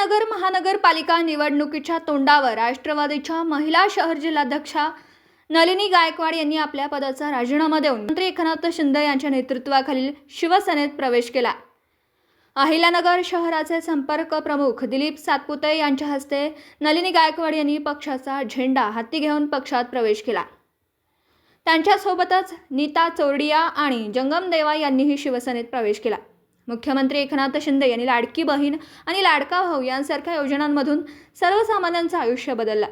अहिल्यानगर महानगरपालिका निवडणुकीच्या तोंडावर राष्ट्रवादीच्या महिला शहर जिल्हाध्यक्षा नलिनी गायकवाड यांनी आपल्या पदाचा राजीनामा देऊन मंत्री एकनाथ शिंदे यांच्या नेतृत्वाखालील शिवसेनेत प्रवेश केला। अहिल्यानगर शहराचे संपर्क प्रमुख दिलीप सातपुते यांच्या हस्ते नलिनी गायकवाड यांनी पक्षाचा झेंडा हाती घेऊन पक्षात प्रवेश केला। त्यांच्यासोबतच नीता चोरडिया आणि जंगम देवा यांनीही शिवसेनेत प्रवेश केला। मुख्यमंत्री एकनाथ शिंदे यांनी लाडकी बहीण आणि लाडका भाऊ यांसारख्या योजनांमधून सर्वसामान्यांचं आयुष्य बदललं।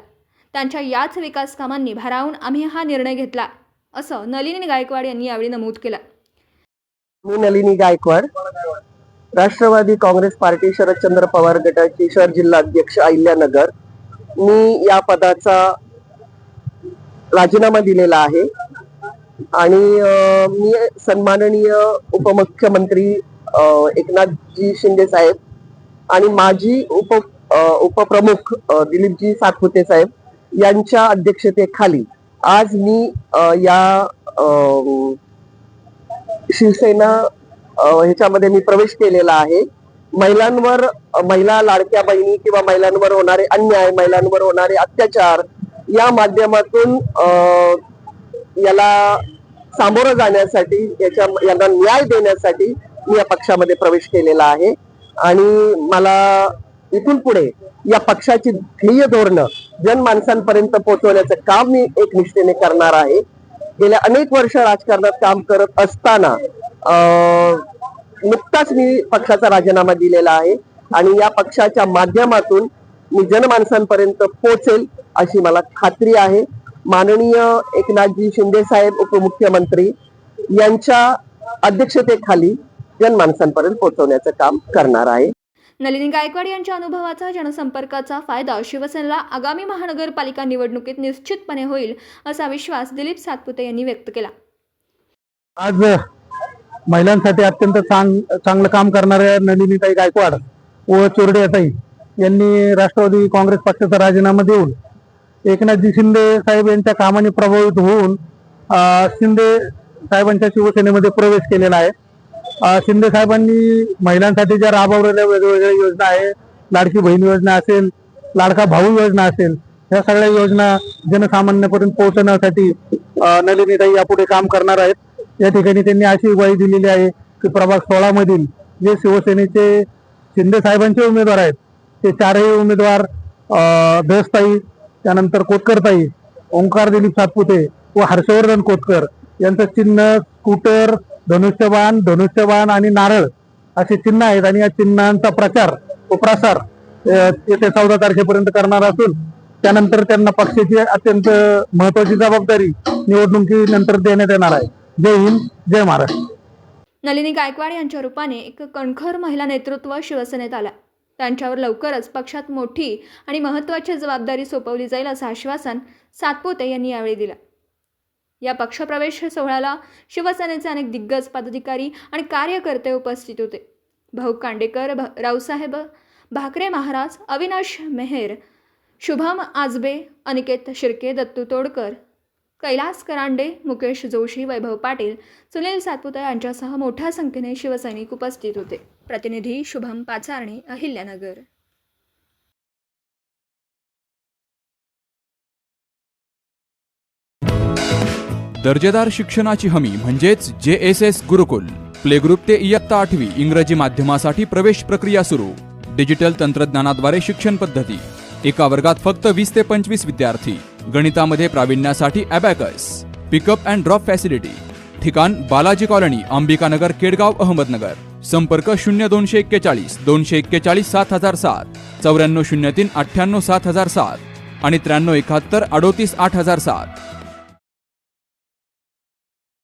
त्यांच्या याच विकास कामांनी भारावून आम्ही हा निर्णय घेतला, असं नलिनी गायकवाड यांनी यावेळी नमूद केलं। मी नलिनी गायकवाड, राष्ट्रवादी काँग्रेस पार्टी शरदचंद्र पवार गटाची शहर जिल्हा अध्यक्ष अहिल्यानगर, मी या पदाचा राजीनामा दिलेला आहे आणि मी सन्माननीय उपमुख्यमंत्री एकनाथजी शिंदे साहेब आणि माजी उपप्रमुख दिलीपजी सातपुते साहेब यांच्या अध्यक्षतेखाली आज मी या शिवसेना ह्याच्यामध्ये मी प्रवेश केलेला आहे। महिला लाडक्या बहिणी किंवा महिलांवर होणारे अन्याय, महिलांवर होणारे अत्याचार या माध्यमातून याला सामोरं जाण्यासाठी, यांना न्याय देण्यासाठी मी या पक्षामध्ये प्रवेश केलेला आहे आणि मला इथून पुढे या पक्षाची ध्येय धोरणं जनमानसांपर्यंत पोहोचवण्याचं काम मी एक निष्ठेने करणार आहे। गेल्या अनेक वर्ष राजकारणात काम करत असताना नुकताच मी पक्षाचा राजीनामा दिलेला आहे आणि या पक्षाच्या माध्यमातून मी जनमानसांपर्यंत पोहोचेल अशी मला खात्री आहे। माननीय एकनाथजी शिंदे साहेब उपमुख्यमंत्री यांच्या अध्यक्षतेखाली जनमानसांपर्यंत पोहोचवण्याचं काम करणार आहे। नलिनी गायकवाड यांच्या अनुभवाचा जनसंपर्काचा फायदा शिवसेनेला आगामी महानगरपालिका निवडणुकीत निश्चितपणे होईल, असा विश्वास दिलीप सातपुते यांनी व्यक्त केला। आज महिलांसाठी अत्यंत चांगलं काम करणाऱ्या नलिनीताई गायकवाड व चोरडियाताई यांनी राष्ट्रवादी काँग्रेस पक्षाचा राजीनामा देऊन एकनाथजी शिंदे साहेब यांच्या कामाने प्रभावित होऊन शिंदे साहेबांच्या शिवसेनेमध्ये प्रवेश केलेला आहे। शिंदे साहेबांनी महिलांसाठी ज्या राबवलेल्या वेगवेगळ्या योजना आहे, लाडकी बहीण योजना असेल, लाडका भाऊ योजना असेल, या सगळ्या योजना जनसामान्यापर्यंत पोहोचवण्यासाठी नलिनीताई यापुढे काम करणार आहेत। या ठिकाणी त्यांनी अशी ग्वाही दिलेली आहे की प्रभाग 16 मधील जे शिवसेनेचे शिंदे साहेबांचे उमेदवार आहेत ते चारही उमेदवार धसताई, त्यानंतर कोतकरताई, ओंकार दिलीप सातपुते व हर्षवर्धन कोतकर यांचं चिन्ह स्कूटर, धनुष्यबाण आणि नारळ असे चिन्ह आहेत आणि या चिन्हांचा प्रचार व प्रसार येत्या 14 तारखेपर्यंत करणार असून त्यानंतर त्यांना पक्षाची अत्यंत महत्वाची जबाबदारी निवडणुकीनंतर देण्यात येणार आहे। जय हिंद, जय महाराष्ट्र। नलिनी गायकवाड यांच्या रूपाने एक कणखर महिला नेतृत्व शिवसेनेत आला। त्यांच्यावर लवकरच पक्षात मोठी आणि महत्त्वाची जबाबदारी सोपवली जाईल, असं आश्वासन सातपुते यांनी यावेळी दिलं। या पक्षप्रवेश सोहळ्याला शिवसेनेचे अनेक दिग्गज पदाधिकारी आणि कार्यकर्ते उपस्थित होते। भाऊ कांडेकर, रावसाहेब भाकरे महाराज, अविनाश मेहेर, शुभम आजबे, अनिकेत शिर्के, दत्तू तोडकर, कैलास करांडे, मुकेश जोशी, वैभव पाटील, सुनील सातपुते यांच्यासह मोठ्या संख्येने शिवसैनिक उपस्थित होते। प्रतिनिधी शुभम पाचारणे, अहिल्यानगर। दर्जेदार शिक्षणाची हमी म्हणजेच JSS गुरुकुल। प्ले ग्रुप ते इयत्ता 8वी इंग्रजी माध्यमासाठी प्रवेश प्रक्रिया सुरू। डिजिटल तंत्रज्ञानाद्वारे शिक्षण पद्धती। एका वर्गात फक्त 20 ते 25 विद्यार्थी। गणितामध्ये प्रावीण्यासाठी abacus. Pickup and drop facility. ठिकाण बालाजी कॉलनी, अंबिकानगर, केडगाव, अहमदनगर। संपर्क 0241 241 7007, 9403 98 7007 आणि 9371 38 8007।